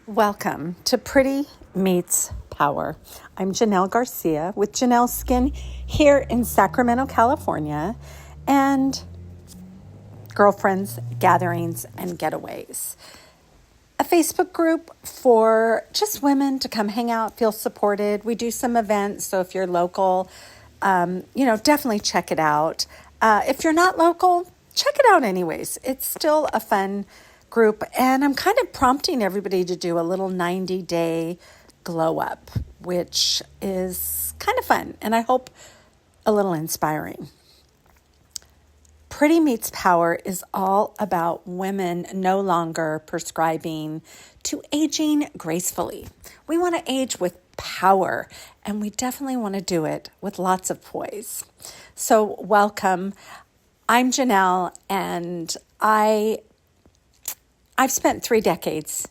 Welcome to Pretty Meets Power. I'm Janelle Garcia with Janelle Skin here in Sacramento, California, and girlfriends, gatherings, and getaways. A Facebook group for just women to come hang out, feel supported. We do some events, so if you're local, definitely check it out. If you're not local, check it out anyways. It's still a fun group, and I'm kind of prompting everybody to do a little 90-day glow up, which is kind of fun, and I hope a little inspiring. Pretty Meets Power is all about women no longer prescribing to aging gracefully. We want to age with power, and we definitely want to do it with lots of poise. So welcome. I'm Janelle, and I've spent 3 decades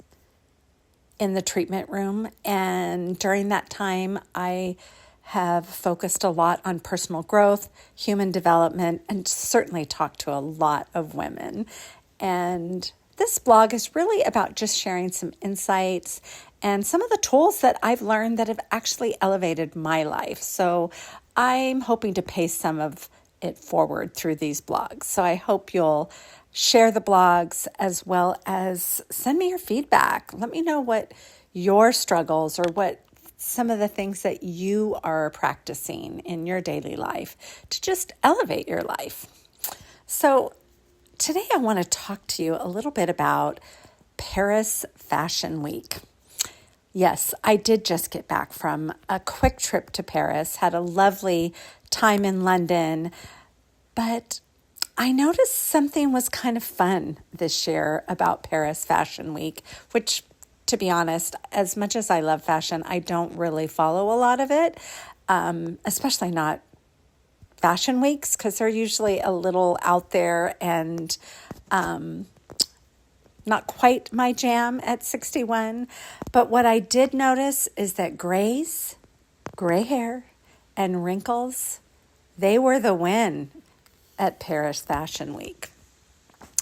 in the treatment room, and during that time, I have focused a lot on personal growth, human development, and certainly talked to a lot of women. And this blog is really about just sharing some insights and some of the tools that I've learned that have actually elevated my life. So I'm hoping to pay some of it forward through these blogs. So I hope you'll share the blogs as well as send me your feedback. Let me know what your struggles or what some of the things that you are practicing in your daily life to just elevate your life. So today I want to talk to you a little bit about Paris Fashion Week. Yes, I did just get back from a quick trip to Paris, had a lovely time in London, but I noticed something was kind of fun this year about Paris Fashion Week, which, to be honest, as much as I love fashion, I don't really follow a lot of it, especially not fashion weeks, because they're usually a little out there and not quite my jam at 61. But what I did notice is that gray hair, and wrinkles, they were the win at Paris Fashion Week.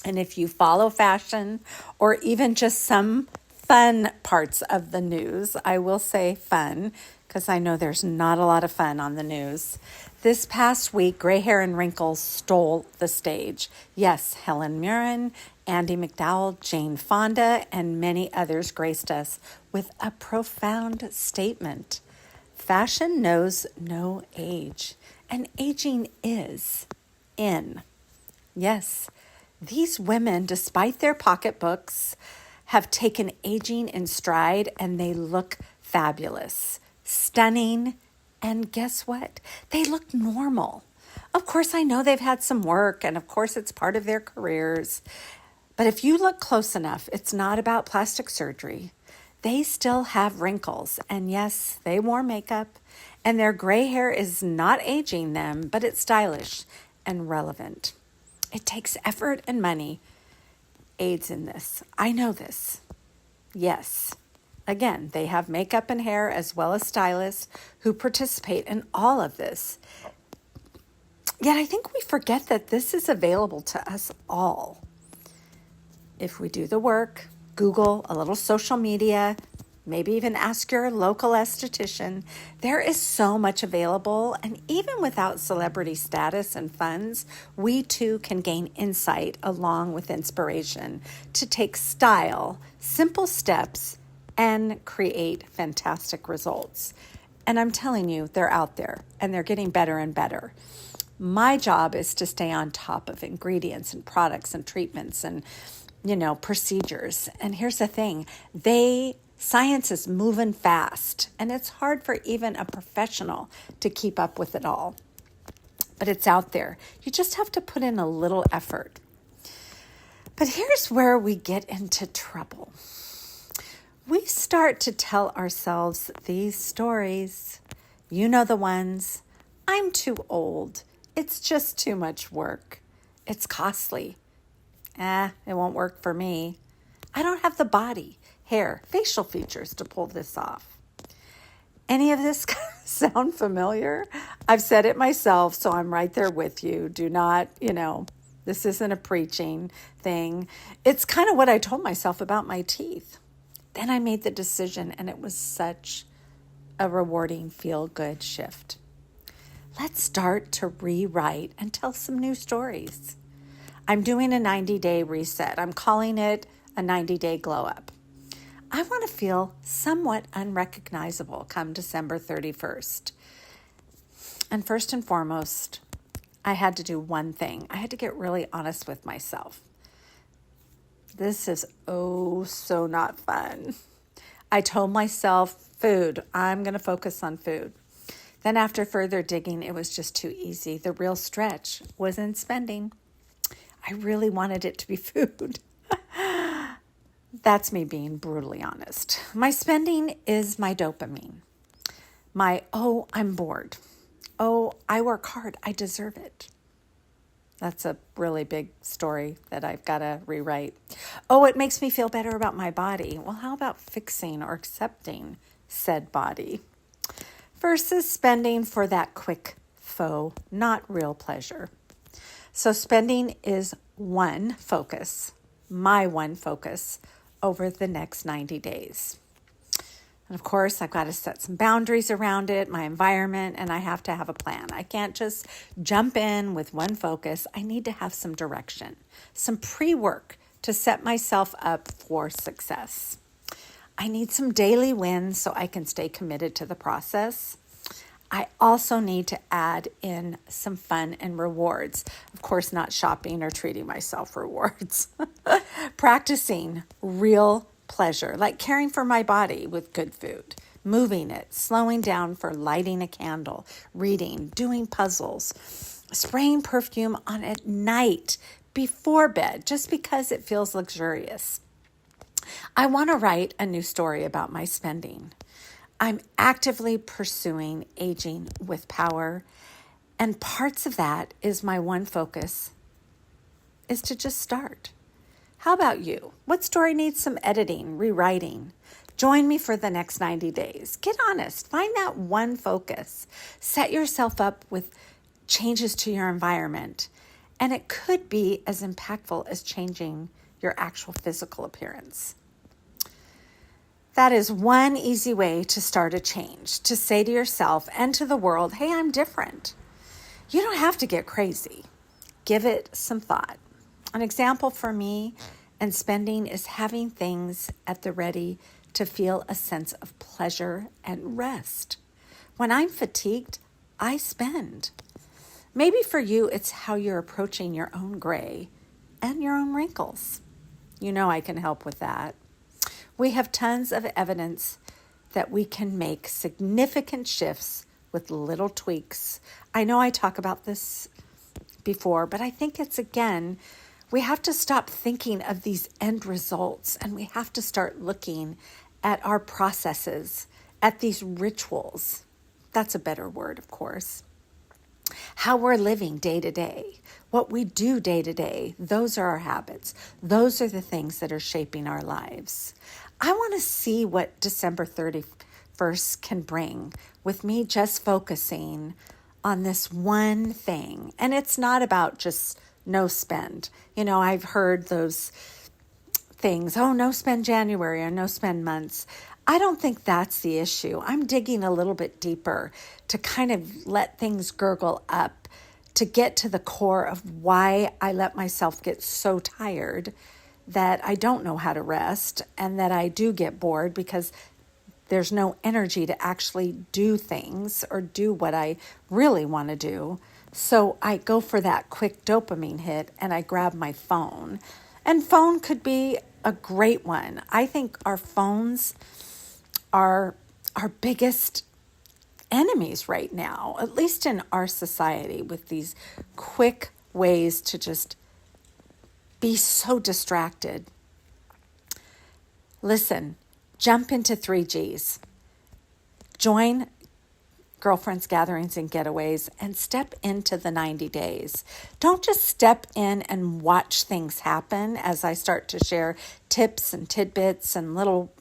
And if you follow fashion or even just some fun parts of the news, I will say fun, because I know there's not a lot of fun on the news. This past week, gray hair and wrinkles stole the stage. Yes, Helen Mirren, Andie MacDowell, Jane Fonda, and many others graced us with a profound statement. Fashion knows no age, and aging is in. Yes, these women, despite their pocketbooks, have taken aging in stride, and they look fabulous, stunning, and guess what? They look normal. Of course, I know they've had some work, and of course, it's part of their careers. But if you look close enough, it's not about plastic surgery. They still have wrinkles, and yes, they wore makeup, and their gray hair is not aging them, but it's stylish and relevant. It takes effort and money. Aids in this. I know this. Yes. Again, they have makeup and hair as well as stylists who participate in all of this. Yet I think we forget that this is available to us all. If we do the work, Google a little social media, maybe even ask your local esthetician, there is so much available, and even without celebrity status and funds, we too can gain insight along with inspiration to take style, simple steps, and create fantastic results. And I'm telling you, they're out there, and they're getting better and better. My job is to stay on top of ingredients and products and treatments and, procedures. And here's the thing, science is moving fast, and it's hard for even a professional to keep up with it all. But it's out there. You just have to put in a little effort. But here's where we get into trouble. We start to tell ourselves these stories. You know the ones. I'm too old. It's just too much work. It's costly. It won't work for me. I don't have the body, hair, facial features to pull this off. Any of this sound familiar? I've said it myself, so I'm right there with you. Do not, this isn't a preaching thing. It's kind of what I told myself about my teeth. Then I made the decision, and it was such a rewarding, feel-good shift. Let's start to rewrite and tell some new stories. I'm doing a 90-day reset. I'm calling it a 90-day glow-up. I want to feel somewhat unrecognizable come December 31st. And first and foremost, I had to do one thing. I had to get really honest with myself. This is so not fun. I told myself, food. I'm going to focus on food. Then after further digging, it was just too easy. The real stretch was in spending. I really wanted it to be food. That's me being brutally honest. My spending is my dopamine. My, I'm bored. I work hard. I deserve it. That's a really big story that I've got to rewrite. It makes me feel better about my body. Well, how about fixing or accepting said body? Versus spending for that quick faux, not real pleasure. So spending is one focus, my one focus over the next 90 days. And of course, I've got to set some boundaries around it, my environment, and I have to have a plan. I can't just jump in with one focus. I need to have some direction, some pre-work to set myself up for success. I need some daily wins so I can stay committed to the process. I also need to add in some fun and rewards. Of course, not shopping or treating myself rewards. Practicing real pleasure, like caring for my body with good food, moving it, slowing down for lighting a candle, reading, doing puzzles, spraying perfume on at night before bed, just because it feels luxurious. I want to write a new story about my spending. I'm actively pursuing aging with power, and parts of that is my one focus is to just start. How about you? What story needs some editing, rewriting? Join me for the next 90 days. Get honest. Find that one focus. Set yourself up with changes to your environment, and it could be as impactful as changing your actual physical appearance. That is one easy way to start a change, to say to yourself and to the world, hey, I'm different. You don't have to get crazy. Give it some thought. An example for me and spending is having things at the ready to feel a sense of pleasure and rest. When I'm fatigued, I spend. Maybe for you, it's how you're approaching your own gray and your own wrinkles. You know I can help with that. We have tons of evidence that we can make significant shifts with little tweaks. I know I talk about this before, but I think it's, again, we have to stop thinking of these end results, and we have to start looking at our processes, at these rituals. That's a better word, of course. How we're living day to day, what we do day to day, those are our habits. Those are the things that are shaping our lives. I want to see what December 31st can bring with me just focusing on this one thing. And it's not about just no spend. You know, I've heard those things, no spend January or no spend months. I don't think that's the issue. I'm digging a little bit deeper to kind of let things gurgle up, to get to the core of why I let myself get so tired that I don't know how to rest and that I do get bored because there's no energy to actually do things or do what I really want to do. So I go for that quick dopamine hit and I grab my phone. And phone could be a great one. I think our phones are our biggest enemies right now, at least in our society, with these quick ways to just be so distracted. Listen, jump into 3Gs. Join girlfriends, gatherings, and getaways, and step into the 90 days. Don't just step in and watch things happen as I start to share tips and tidbits and little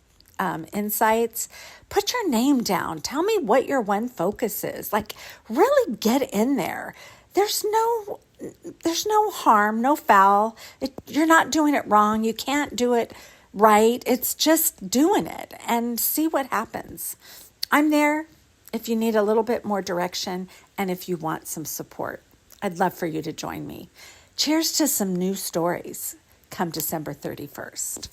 insights. Put your name down. Tell me what your one focus is. Like, really get in there. There's no harm, no foul. You're not doing it wrong. You can't do it right? It's just doing it and see what happens. I'm there if you need a little bit more direction and if you want some support. I'd love for you to join me. Cheers to some new stories come December 31st.